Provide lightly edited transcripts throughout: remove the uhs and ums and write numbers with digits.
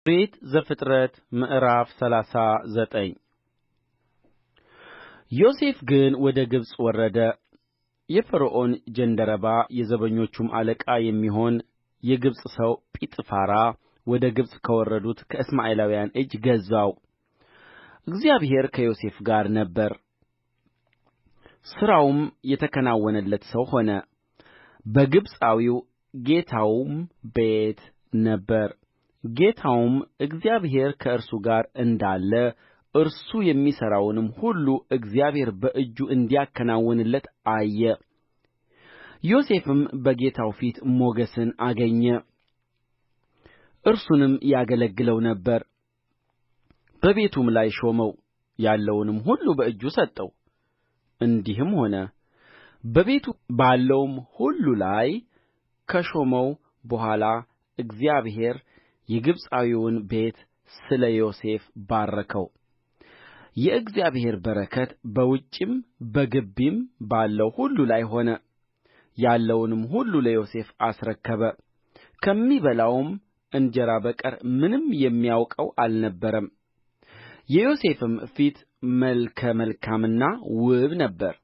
ኦሪት ዘፍጥረት ምዕራፍ 39 ዮሴፍ ግን ወደ ግብፅ ወረደ። የፈርዖን ጃንደረባ የዘበኞቹም አለቃ የሚሆን የግብፅ ሰው ጲጥፋራ ወደ ግብፅ ከወረዱት ከእስማኤላውያን እጅ ገዛው። እግዚአብሔር ከዮሴፍ ጋር ነበረ፣ ሥራውም የተከናወነለት ሰው ሆነ። በግብፃዊው ጌታውም ቤት ነበረ። ጌታውም እግዚአብሔር ከእርሱ ጋር እንዳለ እርሱ የሚሠራውንም ሁሉ እግዚአብሔር በእጁ እንዲያከናውንለት አየ። ዮሴፍም በጌታው ፊት ሞገስን አገኘ፣ እርሱንም ያገለግለው ነበር። በቤቱም ላይ ሾመው፣ ያለውንም ሁሉ በእጁ ሰጠው። እንዲህም ሆነ፣ በቤቱ ባለውም ሁሉ ላይ ከሾመው በኋላ እግዚአብሔር የግብፃዊውን ቤት ስለ ዮሴፍ ባረከው። የእግዚአብሔር በረከት በውጭም በግቢም ባለው ሁሉ ላይ ሆነ። ያለውንም ሁሉ ለዮሴፍ አስረከበ። ከሚበላውም እንጀራ በቀር ምንም የሚያውቀው አልነበረም። የዮሴፍም ፊት መልከ መልካምና ውብ ነበረ።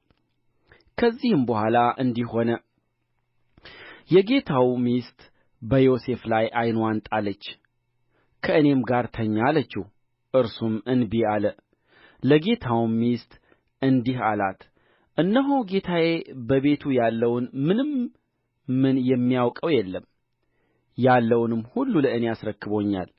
ከዚህም በኋላ እንዲህ ሆነ፣ የጌታው ሚስት በዮሴፍ ላይ ዓይንዋን ጣለች። ከእኔም ጋር ተኛ አለችው። እርሱም እንቢ አለ። ለጌታውም ሚስት እንዲህ አላት፣ እነሆ ጌታዬ በቤቱ ያለውን ምን የሚያውቀው የለም፣ ያለውንም ሁሉ ለእኔ አስረክቦኛል።